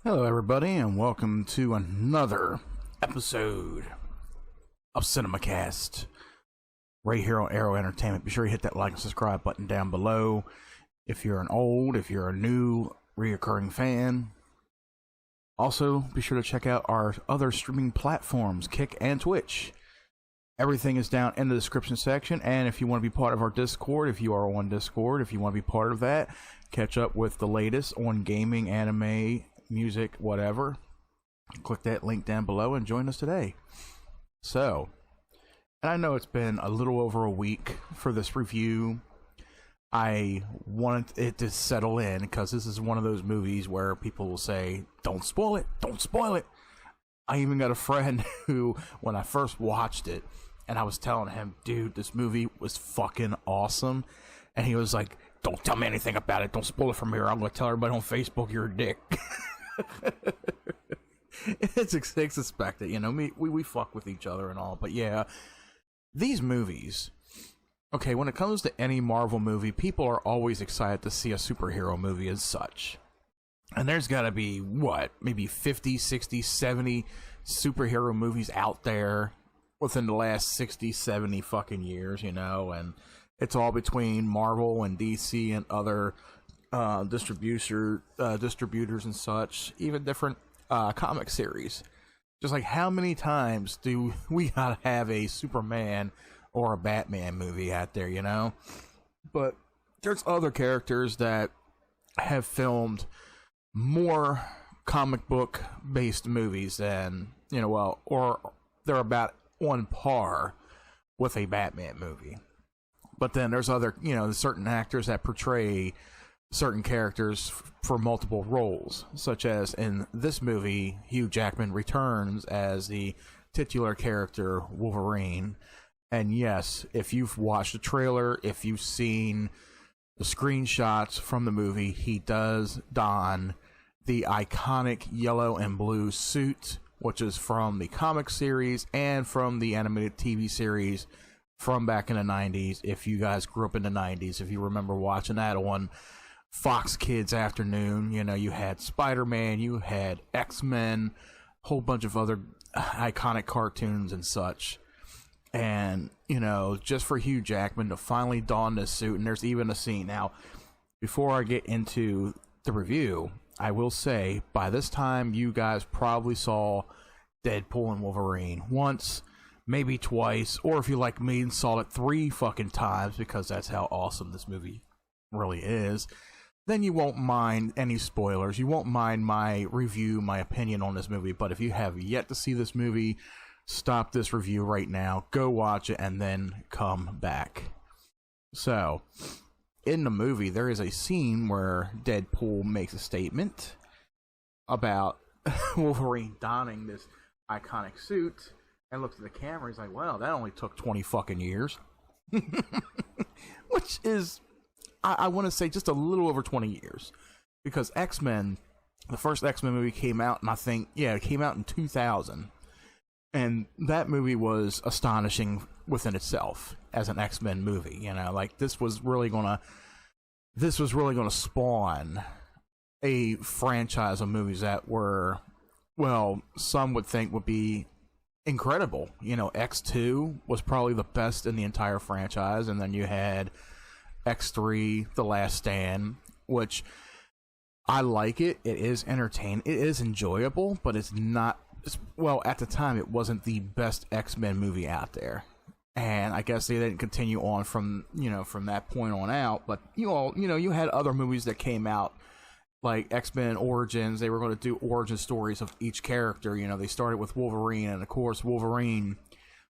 Hello, everybody, and welcome to another episode of Cinemacast right here on Arrow Entertainment. Be sure you hit that like and subscribe button down below if you're if you're a new reoccurring fan. Also, be sure to check out our other streaming platforms, Kick and Twitch. Everything is down in the description section, and if you want to be part of our Discord, if you are on Discord, if you want to be part of that, catch up with the latest on gaming, anime, music, whatever, click that link down below and join us today. So, and I know it's been a little over a week for this review. I wanted it to settle in because this is one of those movies where people will say, don't spoil it, don't spoil it. I even got a friend who, when I first watched it, and I was telling him, dude, this movie was fucking awesome, and he was like, don't tell me anything about it, don't spoil it from here, I'm gonna tell everybody on Facebook you're a dick. It's expected, you know. We fuck with each other and all, but yeah, these movies. Okay, when it comes to any Marvel movie, people are always excited to see a superhero movie as such. And there's got to be, what, maybe 50, 60, 70 superhero movies out there within the last 60, 70 fucking years, you know, and it's all between Marvel and DC and other distributors and such, even different comic series. Just like, how many times do we gotta have a Superman or a Batman movie out there, you know? But there's other characters that have filmed more comic book based movies than, you know, well, or they're about on par with a Batman movie. But then there's other, you know, certain actors that portray certain characters for multiple roles, such as in this movie, Hugh Jackman returns as the titular character Wolverine. And yes, if you've watched the trailer, if you've seen the screenshots from the movie, he does don the iconic yellow and blue suit, which is from the comic series and from the animated TV series from back in the 90s. If you guys grew up in the 90s, if you remember watching that on Fox Kids Afternoon, you know, you had Spider-Man, you had X-Men, a whole bunch of other iconic cartoons and such. And, you know, just for Hugh Jackman to finally don this suit, and there's even a scene. Now, before I get into the review, I will say, by this time, you guys probably saw Deadpool and Wolverine once, maybe twice, or if you like me, saw it 3 fucking times, because that's how awesome this movie really is. Then you won't mind any spoilers. You won't mind my review, my opinion on this movie. But if you have yet to see this movie, stop this review right now, go watch it, and then come back. So, in the movie, there is a scene where Deadpool makes a statement about Wolverine donning this iconic suit and looks at the camera. He's like, well, that only took 20 fucking years. Which is, I want to say, just a little over 20 years. Because X-Men, the first X-Men movie came out, and I think, yeah, it came out in 2000. And that movie was astonishing within itself as an X-Men movie. You know, like, this was really gonna spawn a franchise of movies that were, well, some would think would be incredible. You know, X2 was probably the best in the entire franchise, and then you had X3, The Last Stand, which I like it. It is entertaining. It is enjoyable, but it's not, well, at the time, it wasn't the best X-Men movie out there. And I guess they didn't continue on from, you know, from that point on out. But you had other movies that came out, like X-Men Origins. They were going to do origin stories of each character. You know, they started with Wolverine, and of course, Wolverine,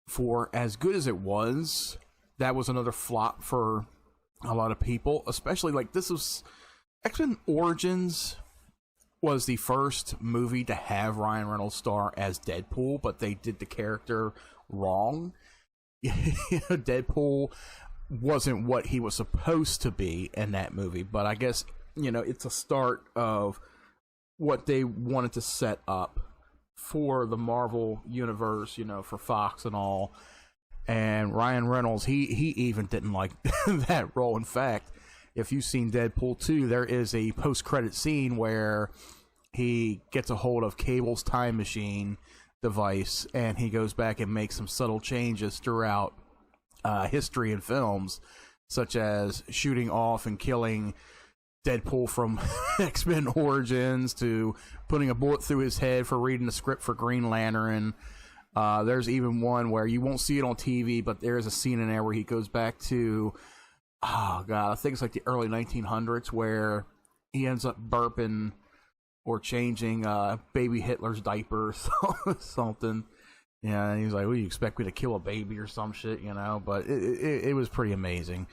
for as good as it was, that was another flop for a lot of people. Especially, like, this was X-Men Origins was the first movie to have Ryan Reynolds star as Deadpool, but they did the character wrong. Deadpool wasn't what he was supposed to be in that movie, but I guess, you know, it's a start of what they wanted to set up for the Marvel universe, you know, for Fox and all. And Ryan Reynolds, he even didn't like that role. In fact, if you've seen Deadpool 2, there is a post-credit scene where he gets a hold of Cable's time machine device, and he goes back and makes some subtle changes throughout history and films, such as shooting off and killing Deadpool from X-Men Origins, to putting a bullet through his head for reading the script for Green Lantern. There's even one where you won't see it on TV, but there's a scene in there where he goes back to, oh god, I think it's like the early 1900s, where he ends up burping or changing baby Hitler's diaper or something. Yeah, and he's like, "Well, you expect me to kill a baby or some shit?" You know. But it was pretty amazing.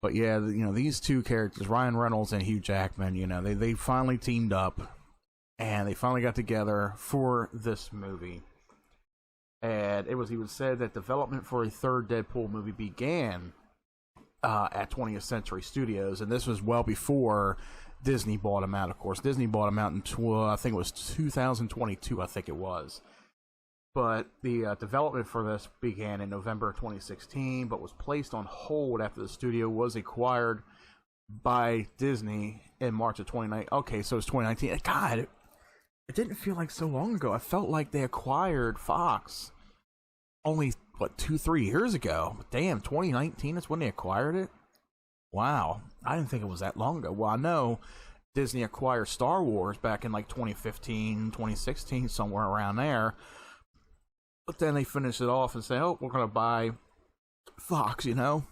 But yeah, you know, these two characters, Ryan Reynolds and Hugh Jackman, you know, they finally teamed up, and they finally got together for this movie. And it was even said that development for a third Deadpool movie began at 20th Century Studios, and this was well before Disney bought him out. Of course, Disney bought him out in I think it was 2022. I think it was. But the development for this began in November of 2016, but was placed on hold after the studio was acquired by Disney in March of 2019. Okay, so it's 2019. God, it didn't feel like so long ago. I felt like they acquired Fox only, what, 2-3 years ago. Damn, 2019 is when they acquired it? Wow, I didn't think it was that long ago. Well, I know Disney acquired Star Wars back in like 2015, 2016, somewhere around there. But then they finish it off and say, oh, we're going to buy Fox, you know,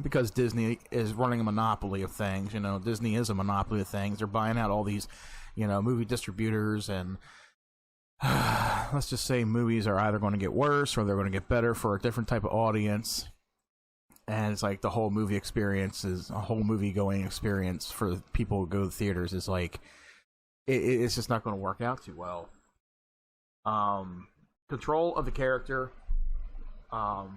because Disney is running a monopoly of things. You know, Disney is a monopoly of things. They're buying out all these, you know, movie distributors, and let's just say movies are either going to get worse or they're going to get better for a different type of audience. And it's like the whole movie experience is a whole movie going experience for people who go to theaters is like, it's just not going to work out too well. Control of the character, control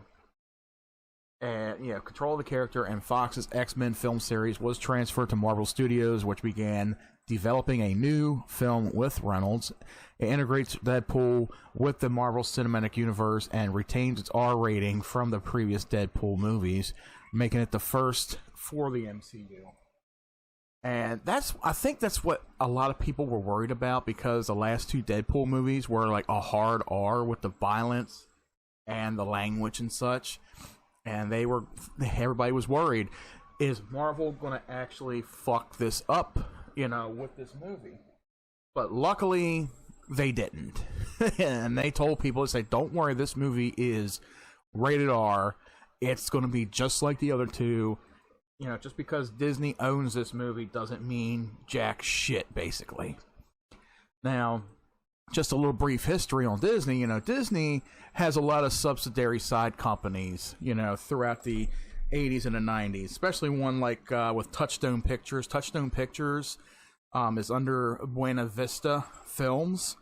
of the character and Fox's X-Men film series was transferred to Marvel Studios, which began developing a new film with Reynolds. It integrates Deadpool with the Marvel Cinematic Universe and retains its R rating from the previous Deadpool movies, making it the first for the MCU. And I think that's what a lot of people were worried about, because the last two Deadpool movies were like a hard R with the violence and the language and such. And everybody was worried, is Marvel going to actually fuck this up, you know, with this movie? But luckily, they didn't. And they told people, they said, don't worry, this movie is rated R. It's going to be just like the other two. You know, just because Disney owns this movie doesn't mean jack shit, basically. Now, just a little brief history on Disney. You know, Disney has a lot of subsidiary side companies, you know, throughout the 80s and the 90s, especially one like with Touchstone Pictures. Touchstone Pictures is under Buena Vista Films.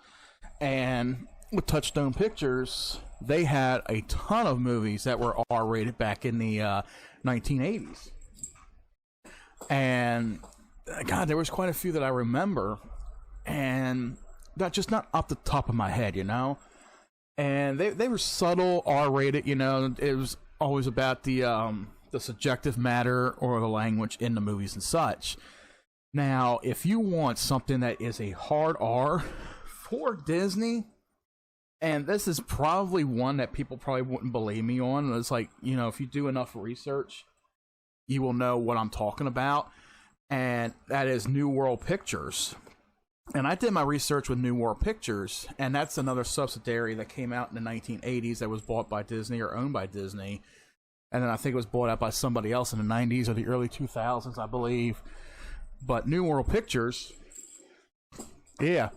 And with Touchstone Pictures, they had a ton of movies that were R-rated back in the 1980s. And God, there was quite a few that I remember, and not off the top of my head, you know. And they were subtle, R-rated, you know. It was always about the subjective matter or the language in the movies and such. Now, if you want something that is a hard R for Disney, and this is probably one that people probably wouldn't believe me on, it's like, you know, if you do enough research, you will know what I'm talking about, and that is New World Pictures. And I did my research with New World Pictures, and that's another subsidiary that came out in the 1980s that was bought by Disney or owned by Disney. And then I think it was bought out by somebody else in the 90s or the early 2000s, I believe. But New World Pictures, yeah,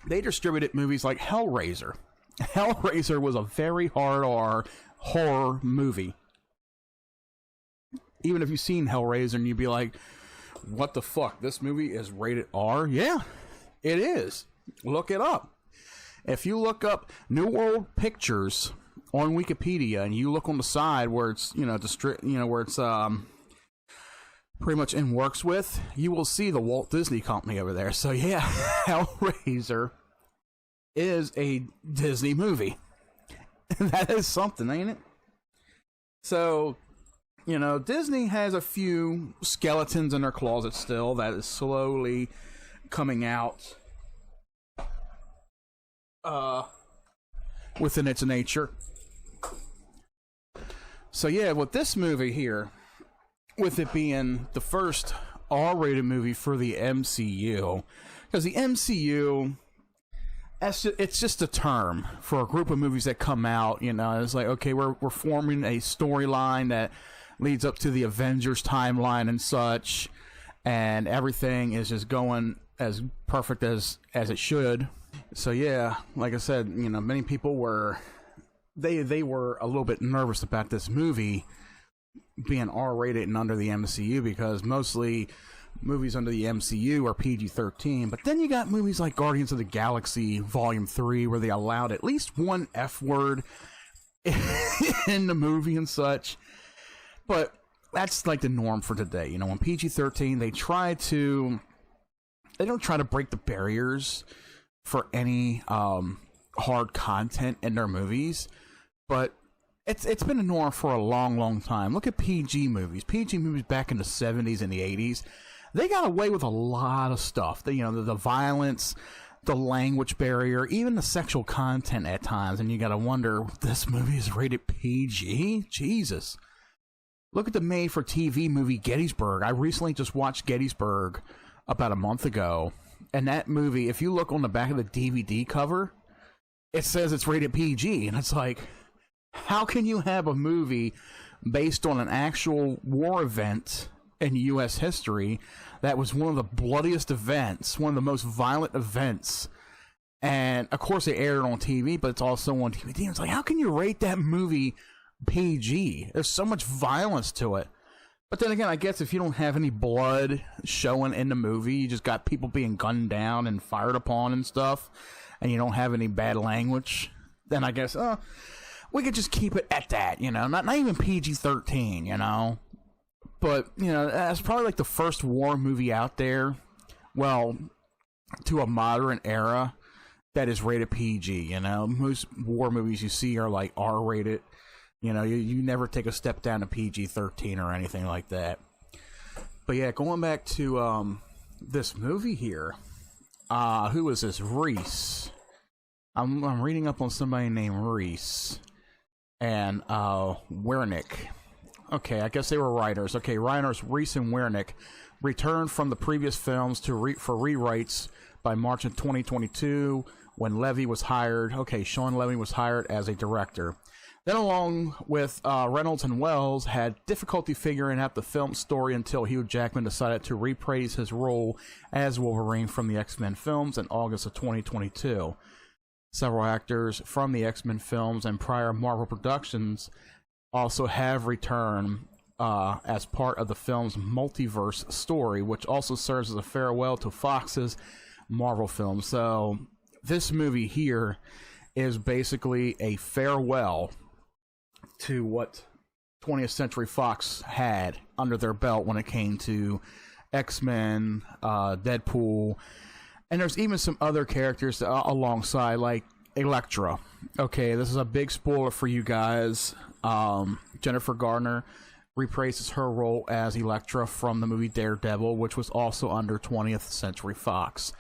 they distributed movies like Hellraiser. Hellraiser was a very hard R horror movie. Even if you've seen Hellraiser and you'd be like, what the fuck? This movie is rated R? Yeah, it is. Look it up. If you look up New World Pictures on Wikipedia and you look on the side where it's, you know, where it's pretty much in works with, you will see the Walt Disney Company over there. So yeah, Hellraiser is a Disney movie. That is something, ain't it? So, you know, Disney has a few skeletons in their closet still that is slowly coming out within its nature. So yeah, with this movie here, with it being the first R-rated movie for the MCU, because the MCU, it's just a term for a group of movies that come out, you know. It's like, okay, we're forming a storyline that leads up to the Avengers timeline and such, and everything is just going as perfect as it should. So yeah, like I said, you know, many people were they were a little bit nervous about this movie being R-rated and under the MCU, because mostly movies under the MCU are PG-13, but then you got movies like Guardians of the Galaxy Volume 3 where they allowed at least one F-word in the movie and such. But that's like the norm for today. You know, when PG-13, they don't try to break the barriers for any hard content in their movies, but it's been a norm for a long time. Look at PG movies. PG movies back in the 70s and the 80s, they got away with a lot of stuff. The violence, the language barrier, even the sexual content at times, and you gotta wonder, this movie is rated PG? Jesus. Look at the made-for-TV movie Gettysburg. I recently just watched Gettysburg about a month ago, and that movie, if you look on the back of the DVD cover, it says it's rated PG, and it's like, how can you have a movie based on an actual war event in U.S. history that was one of the bloodiest events, one of the most violent events, and of course they aired it on TV, but it's also on DVD. It's like, how can you rate that movie PG? There's so much violence to it. But then again, I guess if you don't have any blood showing in the movie, you just got people being gunned down and fired upon and stuff, and you don't have any bad language, then I guess, we could just keep it at that, you know, not even PG-13, you know. But, you know, that's probably like the first war movie out there, well, to a modern era, that is rated PG, you know. Most war movies you see are like R-rated. You know, you never take a step down to PG-13 or anything like that. But yeah, going back to this movie here, who is this? Reese. I'm reading up on somebody named Reese and Wernick. Okay, I guess they were writers. Okay, writers Reese and Wernick returned from the previous films for rewrites by March of 2022 when Levy was hired. Okay, Sean Levy was hired as a director. Then, along with Reynolds and Wells, had difficulty figuring out the film story until Hugh Jackman decided to reprise his role as Wolverine from the X-Men films in August of 2022. Several actors from the X-Men films and prior Marvel productions also have returned as part of the film's multiverse story, which also serves as a farewell to Fox's Marvel films. So, this movie here is basically a farewell to what 20th Century Fox had under their belt when it came to X-Men, Deadpool, and there's even some other characters alongside, like Elektra. Okay, this is a big spoiler for you guys. Jennifer Garner reprises her role as Elektra from the movie Daredevil, which was also under 20th Century Fox.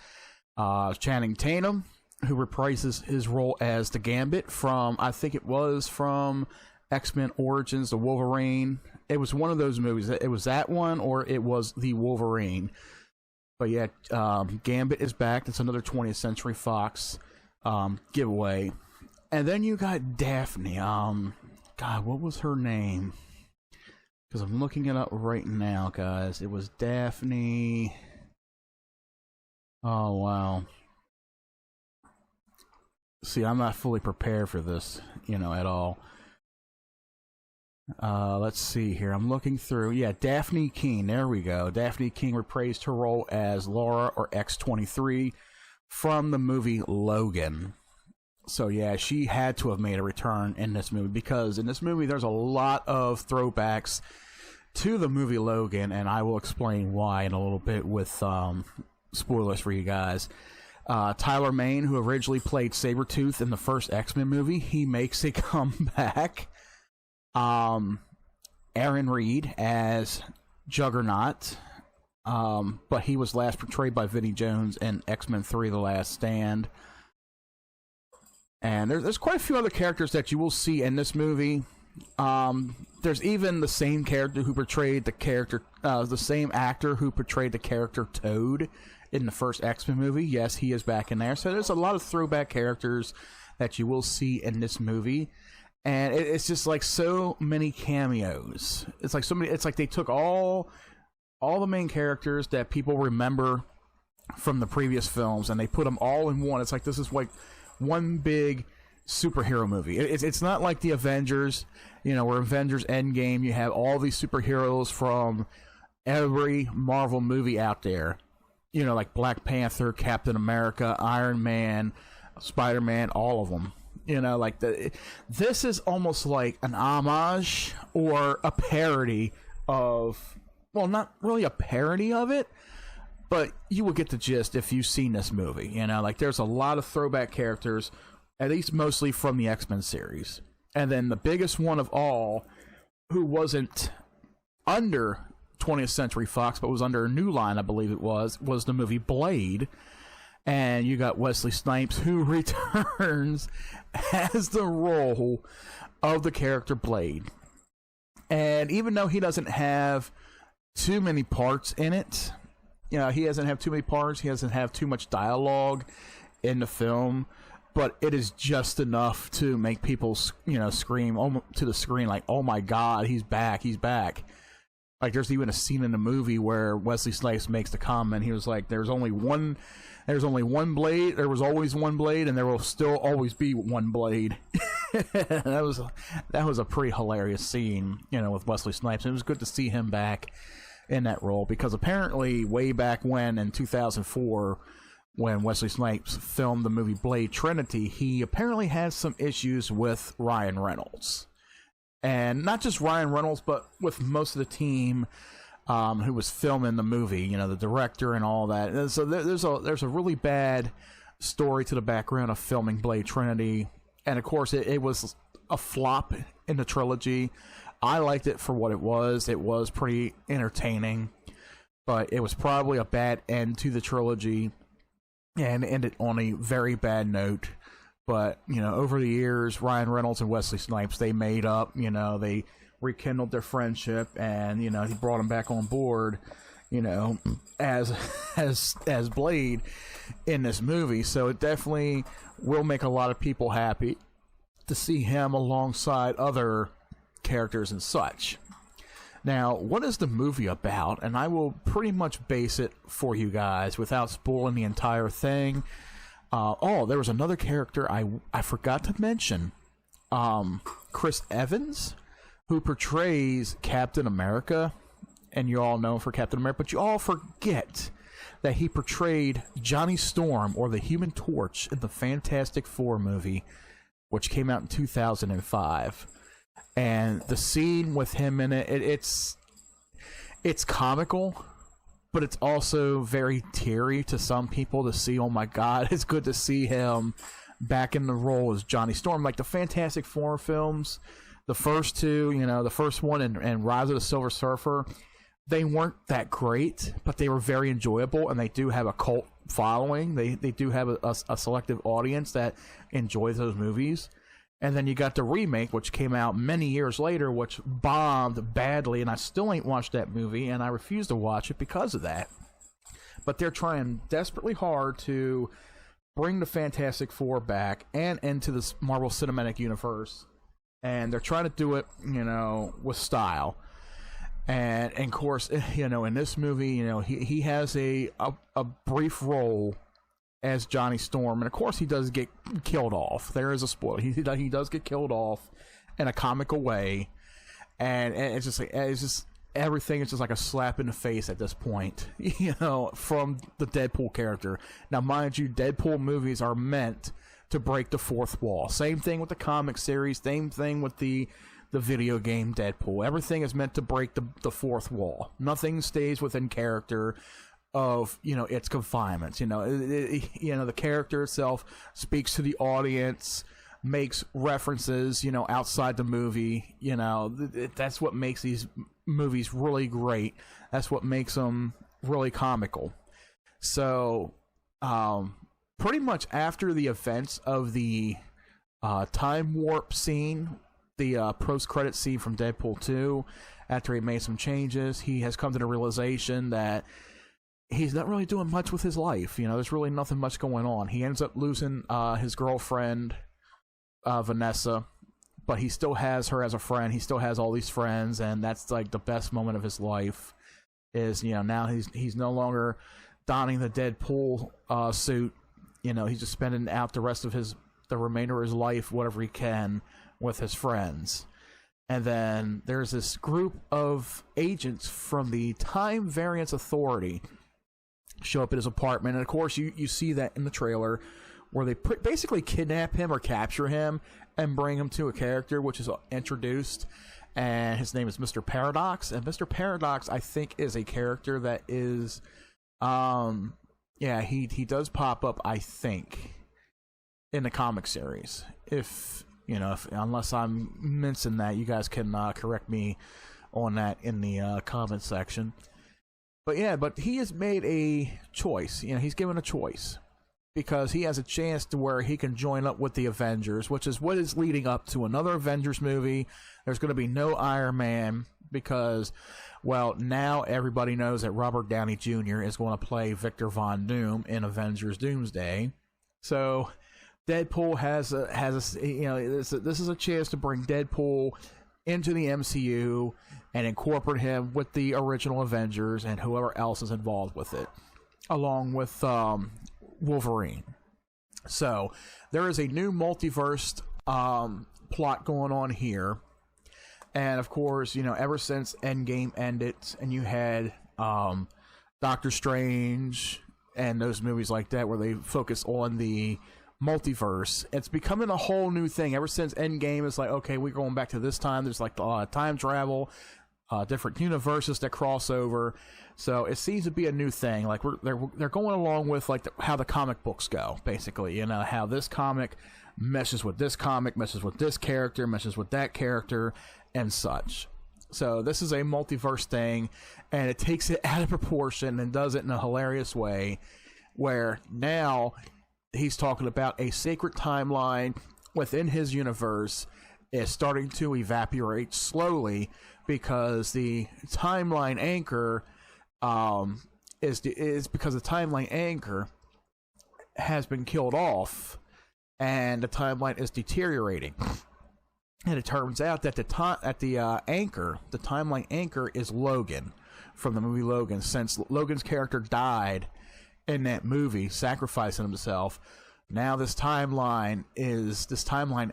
Channing Tatum, who reprises his role as the Gambit from, I think it was from X-Men Origins, the Wolverine. It was one of those movies. It was that one, or it was the Wolverine. But yeah, Gambit is back. That's another 20th Century Fox giveaway. And then you got Daphne. God, what was her name? Because I'm looking it up right now, guys. It was Daphne. Oh, wow. See, I'm not fully prepared for this, you know, at all. Let's see here. I'm looking through. Yeah, Daphne King. There we go. Daphne King reprised her role as Laura, or X-23, from the movie Logan. So yeah, she had to have made a return in this movie, because in this movie there's a lot of throwbacks to the movie Logan, and I will explain why in a little bit with spoilers for you guys. Tyler Mane, who originally played Sabretooth in the first X-Men movie, he makes a comeback. Aaron Reed as Juggernaut, but he was last portrayed by Vinnie Jones in X-Men 3 The Last Stand. And there's quite a few other characters that you will see in this movie. There's even the same character who portrayed the same actor who portrayed the character Toad in the first X-Men movie. Yes, he is back in there. So there's a lot of throwback characters that you will see in this movie. And it's just like so many cameos. It's like so many. It's like they took all the main characters that people remember from the previous films, and they put them all in one. It's like this is like one big superhero movie. It's not like the Avengers, where Avengers Endgame, you have all these superheroes from every Marvel movie out there. Like Black Panther, Captain America, Iron Man, Spider-Man, all of them. This is almost like an homage or a parody of, well, not really a parody of it, but you will get the gist if you've seen this movie. Like there's a lot of throwback characters, at least mostly from the X-Men series. And then the biggest one of all, who wasn't under 20th Century Fox, but was under a New Line, I believe it was the movie Blade. And you got Wesley Snipes, who returns as the role of the character Blade. And even though he doesn't have too many parts in it, he doesn't have too many parts, he doesn't have too much dialogue in the film, but it is just enough to make people, scream to the screen like, "Oh my God, he's back, he's back." Like there's even a scene in the movie where Wesley Snipes makes the comment. He was like, "There's only one blade. There was always one blade, and there will still always be one blade." that was a pretty hilarious scene, with Wesley Snipes. It was good to see him back in that role, because apparently way back when in 2004, when Wesley Snipes filmed the movie Blade Trinity, he apparently had some issues with Ryan Reynolds. And not just Ryan Reynolds, but with most of the team who was filming the movie, the director and all that. And so there's a really bad story to the background of filming Blade Trinity. And of course, it was a flop in the trilogy. I liked it for what it was. It was pretty entertaining, but it was probably a bad end to the trilogy and ended on a very bad note. But, over the years, Ryan Reynolds and Wesley Snipes, they made up, they rekindled their friendship, and, he brought him back on board, as Blade in this movie. So it definitely will make a lot of people happy to see him alongside other characters and such. Now, what is the movie about? And I will pretty much base it for you guys without spoiling the entire thing. There was another character I forgot to mention. Chris Evans, who portrays Captain America, and you all know him for Captain America, but you all forget that he portrayed Johnny Storm, or the Human Torch, in the Fantastic Four movie, which came out in 2005. And the scene with him in it's comical, but it's also very teary to some people to see. Oh my God, it's good to see him back in the role as Johnny Storm. Like the Fantastic Four films, the first two, the first one and Rise of the Silver Surfer, they weren't that great, but they were very enjoyable, and they do have a cult following. They do have a selective audience that enjoys those movies. And then you got the remake, which came out many years later, which bombed badly, and I still ain't watched that movie, and I refuse to watch it because of that. But they're trying desperately hard to bring the Fantastic Four back and into the Marvel Cinematic Universe, and they're trying to do it, with style. And of course, in this movie, he has a brief role as Johnny Storm, and of course he does get killed off. There is a spoiler. He does get killed off in a comical way, and it's just everything is just like a slap in the face at this point, from the Deadpool character. Now, mind you, Deadpool movies are meant to break the fourth wall. Same thing with the comic series. Same thing with the video game Deadpool. Everything is meant to break the fourth wall. Nothing stays within character of its confinements. The character itself speaks to the audience, makes references outside the movie. That's what makes these movies really great. That's what makes them really comical. So pretty much after the events of the time warp scene, the post-credit scene from Deadpool 2. After he made some changes, he has come to the realization that he's not really doing much with his life. You know, there's really nothing much going on. He ends up losing his girlfriend, Vanessa, but he still has her as a friend. He still has all these friends, and that's like the best moment of his life. Is, you know, now he's no longer donning the Deadpool suit. You know, he's just spending out the remainder of his life, whatever he can, with his friends. And then there's this group of agents from the Time Variance Authority show up at his apartment, and of course you see that in the trailer, where they basically kidnap him or capture him and bring him to a character which is introduced, and his name is Mr. Paradox. And Mr. Paradox, I think, is a character that is he does pop up, I think, in the comic series. If you know, unless I'm mincing that, you guys can correct me on that in the comment section. But yeah, but he has made a choice. You know, he's given a choice because he has a chance to where he can join up with the Avengers, which is what is leading up to another Avengers movie. There's going to be no Iron Man because, well, now everybody knows that Robert Downey Jr. is going to play Victor Von Doom in Avengers Doomsday. So Deadpool has a you know, this is a chance to bring Deadpool into the MCU and incorporate him with the original Avengers and whoever else is involved with it, along with Wolverine. So there is a new multiverse plot going on here, and of course, you know, ever since Endgame ended and you had Doctor Strange and those movies like that where they focus on the multiverse, it's becoming a whole new thing. Ever since Endgame, it's like, okay, we're going back to this time. There's like time travel, different universes that cross over. So it seems to be a new thing. Like they're going along with like how the comic books go, basically. You know, how this comic meshes with this comic, meshes with this character, meshes with that character, and such. So this is a multiverse thing, and it takes it out of proportion and does it in a hilarious way, where now he's talking about a sacred timeline within his universe is starting to evaporate slowly because the timeline anchor is because the timeline anchor has been killed off and the timeline is deteriorating. And it turns out that the timeline anchor is Logan from the movie Logan. Since Logan's character died in that movie, sacrificing himself, now this timeline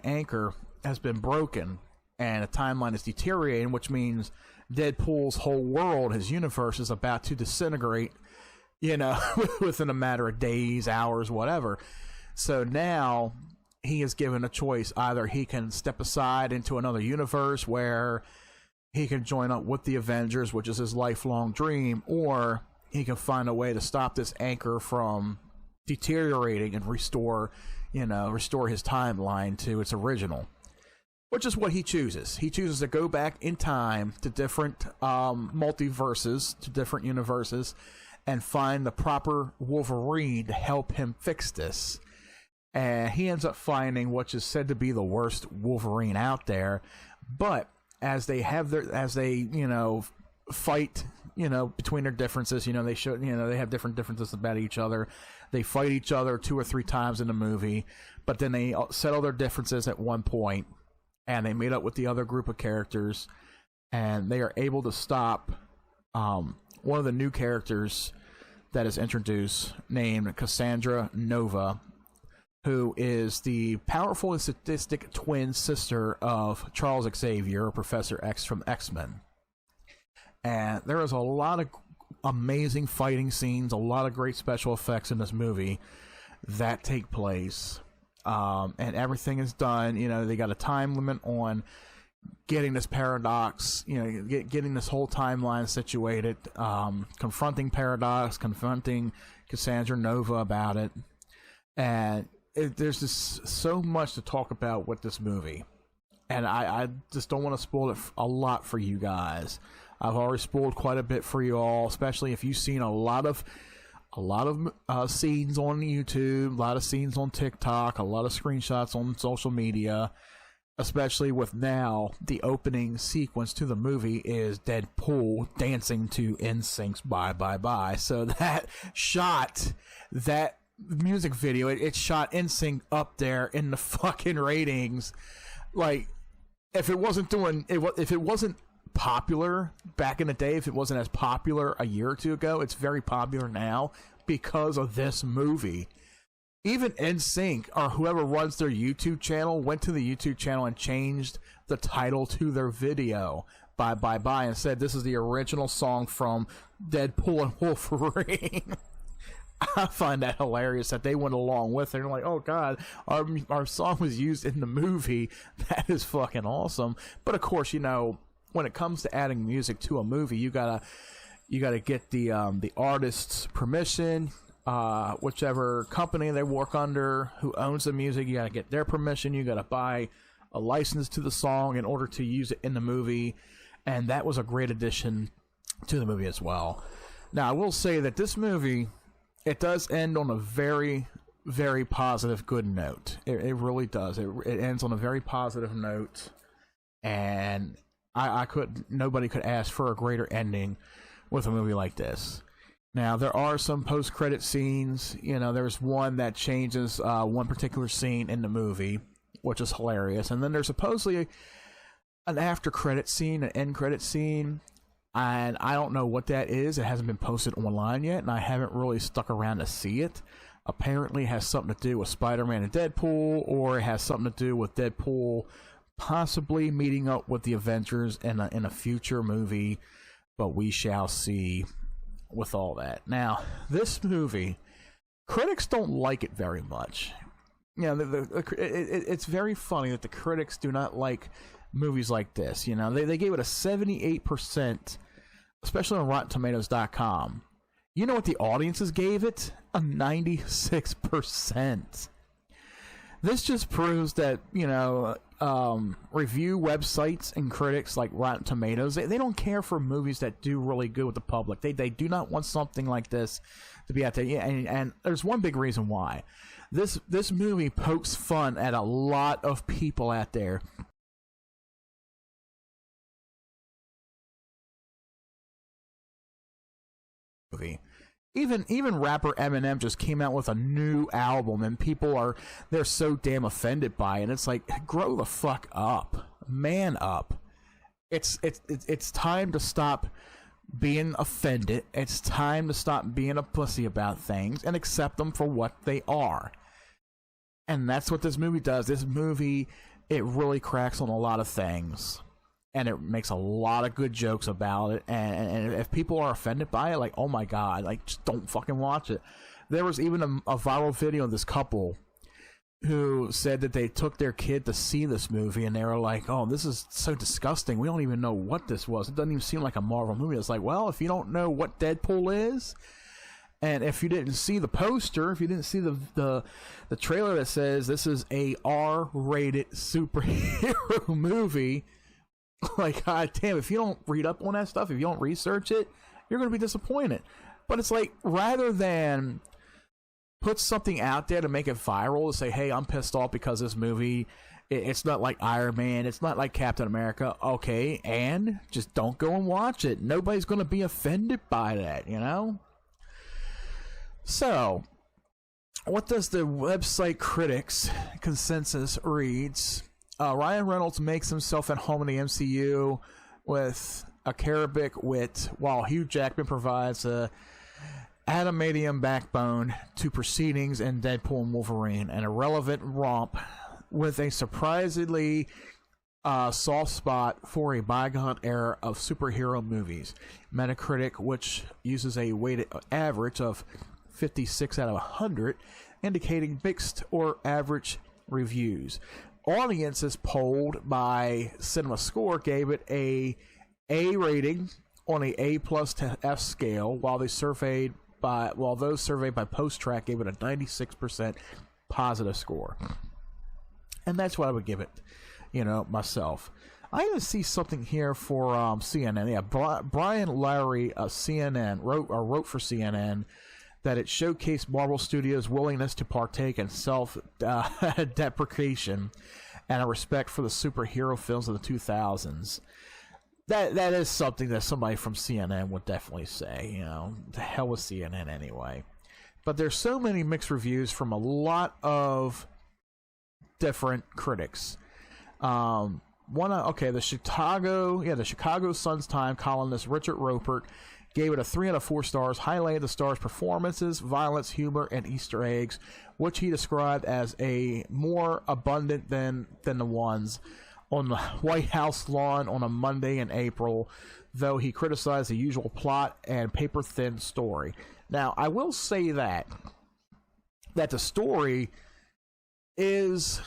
anchor has been broken and the timeline is deteriorating, which means Deadpool's whole world, his universe, is about to disintegrate, you know, within a matter of days, hours, whatever. So now he is given a choice. Either he can step aside into another universe where he can join up with the Avengers, which is his lifelong dream, or he can find a way to stop this anchor from deteriorating and restore his timeline to its original, which is what he chooses. He chooses to go back in time to different multiverses, to different universes, and find the proper Wolverine to help him fix this. And he ends up finding what is said to be the worst Wolverine out there. But as they fight, between their differences, they have different differences about each other. They fight each other 2 or 3 times in the movie, but then they settle their differences at one point, and they meet up with the other group of characters, and they are able to stop one of the new characters that is introduced, named Cassandra Nova, who is the powerful and sadistic twin sister of Charles Xavier, or Professor X from X-Men. And there is a lot of amazing fighting scenes, a lot of great special effects in this movie that take place. And everything is done. They got a time limit on getting this paradox, getting this whole timeline situated, confronting Paradox, confronting Cassandra Nova about it. And there's just so much to talk about with this movie. And I just don't want to spoil it a lot for you guys. I've already spoiled quite a bit for you all, especially if you've seen a lot of a lot of scenes on YouTube, a lot of scenes on TikTok, a lot of screenshots on social media, especially with now the opening sequence to the movie is Deadpool dancing to NSYNC's Bye Bye Bye. So that shot, that music video, it shot NSYNC up there in the fucking ratings. Like, if it wasn't popular back in the day, if it wasn't as popular a year or two ago, it's very popular now because of this movie. Even NSYNC, or whoever runs their YouTube channel, went to the YouTube channel and changed the title to their video, Bye Bye Bye, and said this is the original song from Deadpool and Wolverine. I find that hilarious that they went along with it. They're like, oh god, our song was used in the movie. That is fucking awesome. But of course, you know, when it comes to adding music to a movie, you gotta get the artist's permission. Whichever company they work under, who owns the music, you gotta get their permission. You gotta buy a license to the song in order to use it in the movie, and that was a great addition to the movie as well. Now, I will say that this movie, it does end on a very, very positive, good note. It really does. It ends on a very positive note, and nobody could ask for a greater ending with a movie like this. Now, there are some post-credit scenes. You know, there's one that changes one particular scene in the movie, which is hilarious. And then there's supposedly an after-credit scene, an end-credit scene, and I don't know what that is. It hasn't been posted online yet, and I haven't really stuck around to see it. Apparently, it has something to do with Spider-Man and Deadpool, or it has something to do with Deadpool possibly meeting up with the Avengers in a future movie, but we shall see with all that. Now, this movie, critics don't like it very much. You know, it's very funny that the critics do not like movies like this. You know, they gave it a 78%, especially on RottenTomatoes.com. You know what the audiences gave it? A 96%. This just proves that, you know, review websites and critics like Rotten Tomatoes, they don't care for movies that do really good with the public. They do not want something like this to be out there. Yeah, and there's one big reason why. This movie pokes fun at a lot of people out there. Movie. Even rapper Eminem just came out with a new album, and they're so damn offended by it. And it's like, grow the fuck up, man up. It's time to stop being offended. It's time to stop being a pussy about things and accept them for what they are. And that's what this movie does. This movie, it really cracks on a lot of things. And it makes a lot of good jokes about it. And if people are offended by it, like, oh my god, like, just don't fucking watch it. There was even a viral video of this couple who said that they took their kid to see this movie, and they were like, oh, this is so disgusting. We don't even know what this was. It doesn't even seem like a Marvel movie. It's like, well, if you don't know what Deadpool is, and if you didn't see the poster, if you didn't see the trailer that says this is a R-rated superhero movie, like, god damn, if you don't read up on that stuff, if you don't research it, you're going to be disappointed. But it's like, rather than put something out there to make it viral, to say, hey, I'm pissed off because this movie, it's not like Iron Man, it's not like Captain America, okay, and just don't go and watch it. Nobody's going to be offended by that, you know? So, what does the website critics consensus reads? Ryan Reynolds makes himself at home in the MCU with a cherubic wit, while Hugh Jackman provides a adamantium backbone to proceedings in Deadpool and Wolverine, an irrelevant romp with a surprisingly soft spot for a bygone era of superhero movies. Metacritic, which uses a weighted average of 56 out of 100, indicating mixed or average reviews. Audiences polled by CinemaScore gave it a A rating on a A+ to F scale, while those surveyed by PostTrack gave it a 96% positive score. And that's what I would give it, you know, myself. I even see something here for CNN. Yeah, Brian Lowry of CNN wrote for CNN that it showcased Marvel Studios' willingness to partake in self-deprecation and a respect for the superhero films of the 2000s. That is something that somebody from CNN would definitely say. You know, the hell with CNN anyway. But there's so many mixed reviews from a lot of different critics. The Chicago Sun-Times columnist Richard Roepert gave it a 3 out of 4 stars, highlighted the stars' performances, violence, humor, and Easter eggs, which he described as a more abundant than the ones on the White House lawn on a Monday in April, though he criticized the usual plot and paper-thin story. Now, I will say that the story is...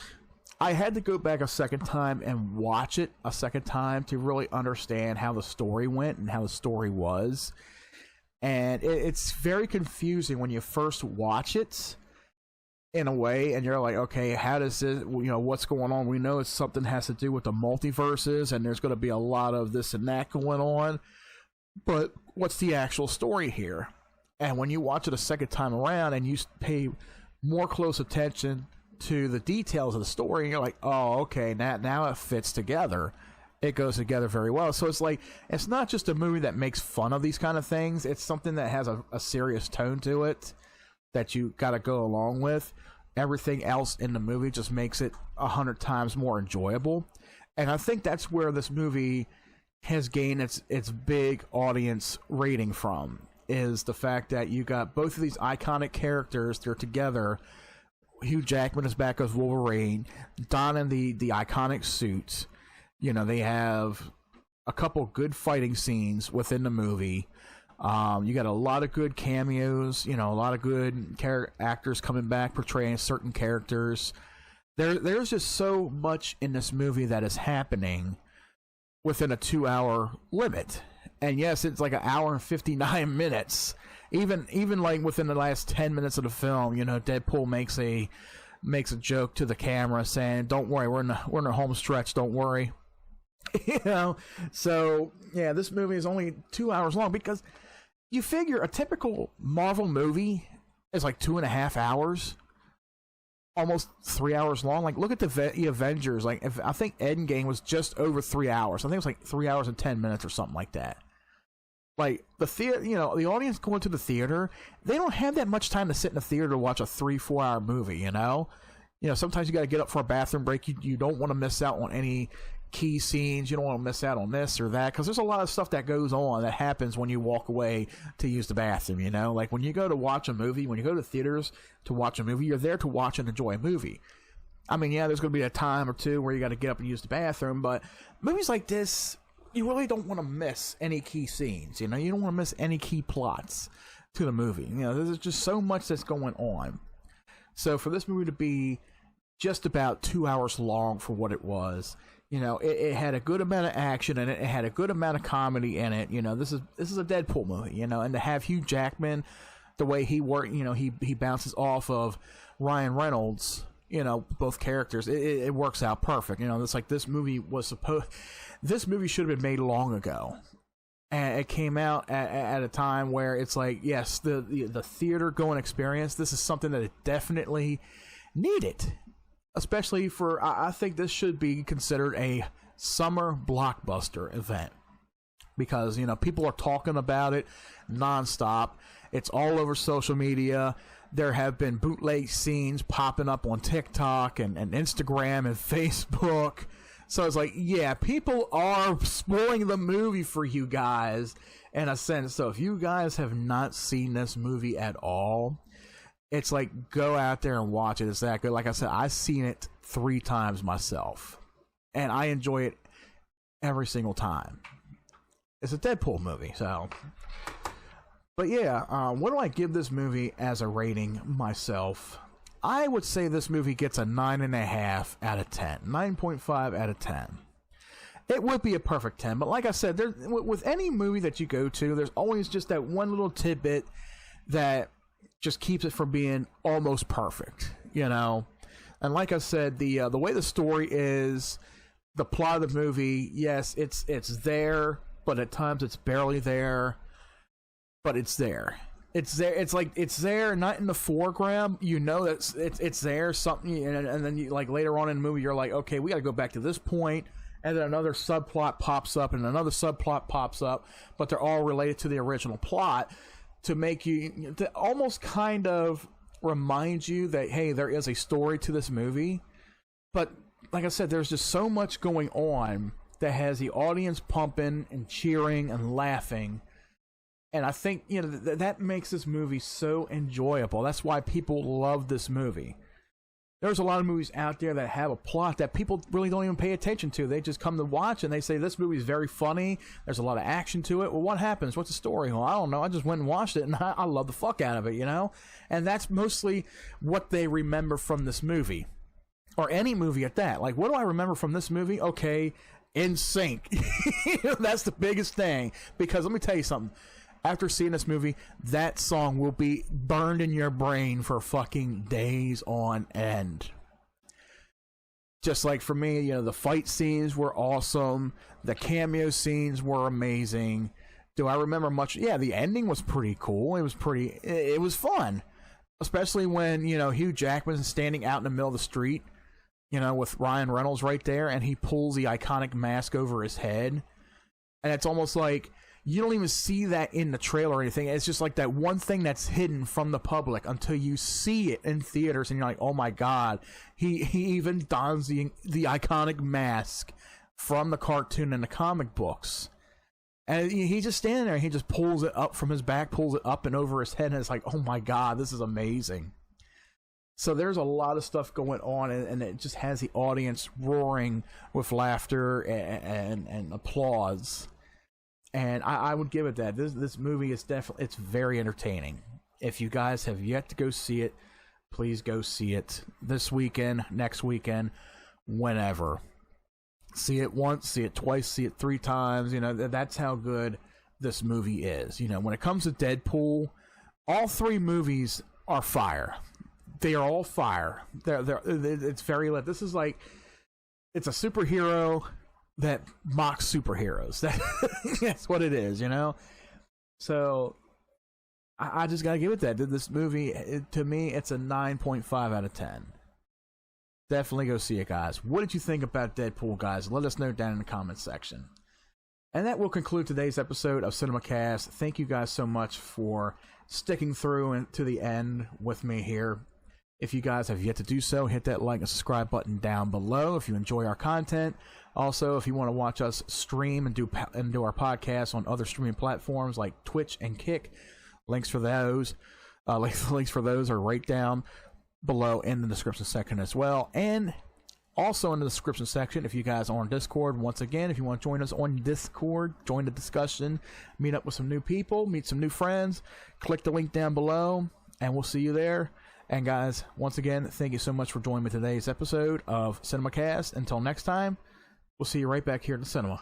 I had to go back a second time and watch it a second time to really understand how the story went and how the story was. And it's very confusing when you first watch it, in a way, and you're like, okay, how does this, you know, what's going on? We know it's something has to do with the multiverses, and there's going to be a lot of this and that going on. But what's the actual story here? And when you watch it a second time around and you pay more close attention to the details of the story, and you're like, oh, okay, now it fits together. It goes together very well. So it's like, it's not just a movie that makes fun of these kind of things. It's something that has a serious tone to it that you got to go along with. Everything else in the movie just makes it 100 times more enjoyable. And I think that's where this movie has gained its big audience rating from, is the fact that you got both of these iconic characters. They're together. Hugh Jackman is back as Wolverine, donning the iconic suits. You know, they have a couple good fighting scenes within the movie. You got a lot of good cameos, you know, a lot of good actors coming back portraying certain characters. There's just so much in this movie that is happening within a 2-hour limit. And yes, it's like an hour and 59 minutes. Even like within the last 10 minutes of the film, you know, Deadpool makes a joke to the camera saying, "Don't worry, we're in the home stretch. Don't worry." You know, so yeah, this movie is only 2 hours long, because you figure a typical Marvel movie is like 2.5 hours, almost 3 hours long. Like, look at the Avengers. Like, I think Endgame was just over 3 hours. I think it was like 3 hours and 10 minutes or something like that. Like, the theater, you know, the audience going to the theater, they don't have that much time to sit in the theater to watch a 3-4 hour movie, you know? You know, sometimes you got to get up for a bathroom break. You don't want to miss out on any key scenes. You don't want to miss out on this or that, because there's a lot of stuff that goes on that happens when you walk away to use the bathroom, you know? Like, when you go to watch a movie, when you go to theaters to watch a movie, you're there to watch and enjoy a movie. I mean, yeah, there's going to be a time or two where you got to get up and use the bathroom, but movies like this, you really don't want to miss any key scenes, you know? You don't want to miss any key plots to the movie. You know, there's just so much that's going on. So for this movie to be just about 2 hours long for what it was, you know, it had a good amount of action in it. It had a good amount of comedy in it. You know, this is a Deadpool movie, you know, and to have Hugh Jackman, the way he worked, you know, he bounces off of Ryan Reynolds, you know, both characters, it works out perfect. You know, it's like this movie should have been made long ago. And it came out at a time where it's like, yes, the theater going experience, this is something that it definitely needed. Especially for, I think this should be considered a summer blockbuster event. Because, you know, people are talking about it nonstop. It's all over social media. There have been bootleg scenes popping up on TikTok and Instagram and Facebook. So it's like, yeah, people are spoiling the movie for you guys in a sense. So if you guys have not seen this movie at all, it's like, go out there and watch it. It's that good. Like I said, I've seen it 3 times myself, and I enjoy it every single time. It's a Deadpool movie, so. But yeah, what do I give this movie as a rating myself? I would say this movie gets a 9.5 out of 10. 9.5 out of 10. It would be a perfect 10, but like I said, with any movie that you go to, there's always just that one little tidbit that just keeps it from being almost perfect, you know? And like I said, the way the story is, the plot of the movie, yes, it's there, but at times it's barely there, but it's there. It's there. It's like it's there, not in the foreground. You know that it's there. Something, and then you, like later on in the movie, you're like, okay, we got to go back to this point, and then another subplot pops up, and another subplot pops up, but they're all related to the original plot to make you to almost kind of remind you that hey, there is a story to this movie. But like I said, there's just so much going on that has the audience pumping and cheering and laughing. And I think, you know, that makes this movie so enjoyable. That's why people love this movie. There's a lot of movies out there that have a plot that people really don't even pay attention to. They just come to watch and they say, this movie is very funny. There's a lot of action to it. Well, what happens? What's the story? Well, I don't know. I just went and watched it and I love the fuck out of it, you know? And that's mostly what they remember from this movie. Or any movie at that. Like, what do I remember from this movie? Okay, In Sync. That's the biggest thing. Because let me tell you something. After seeing this movie, that song will be burned in your brain for fucking days on end. Just like for me, you know, the fight scenes were awesome. The cameo scenes were amazing. Do I remember much? Yeah, the ending was pretty cool. It was fun. Especially when, you know, Hugh Jackman is standing out in the middle of the street, you know, with Ryan Reynolds right there, and he pulls the iconic mask over his head. And it's almost like you don't even see that in the trailer or anything. It's just like that one thing that's hidden from the public until you see it in theaters and you're like, oh my god, he even dons the iconic mask from the cartoon and the comic books. And he's just standing there and he just pulls it up from his back, pulls it up and over his head, and it's like, oh my god, this is amazing. So there's a lot of stuff going on, and it just has the audience roaring with laughter and applause. And I would give it that. This movie is definitely, it's very entertaining. If you guys have yet to go see it, please go see it this weekend, next weekend, whenever. See it once, see it twice, see it 3 times. You know, that's how good this movie is. You know, when it comes to Deadpool, all 3 movies are fire. They are all fire. It's very lit. This is like, it's a superhero that mocks superheroes. That's what it is, you know? So, I just gotta give it that. This movie, to me, it's a 9.5 out of 10. Definitely go see it, guys. What did you think about Deadpool, guys? Let us know down in the comments section. And that will conclude today's episode of Cinemacast. Thank you guys so much for sticking through to the end with me here. If you guys have yet to do so, hit that like and subscribe button down below if you enjoy our content. Also, if you want to watch us stream and do our podcast on other streaming platforms like Twitch and Kick, links for those are right down below in the description section as well. And also in the description section, if you guys are on Discord, once again, if you want to join us on Discord, join the discussion, meet up with some new people, meet some new friends, click the link down below, and we'll see you there. And guys, once again, thank you so much for joining me today's episode of Cinemacast. Until next time, we'll see you right back here in the cinema.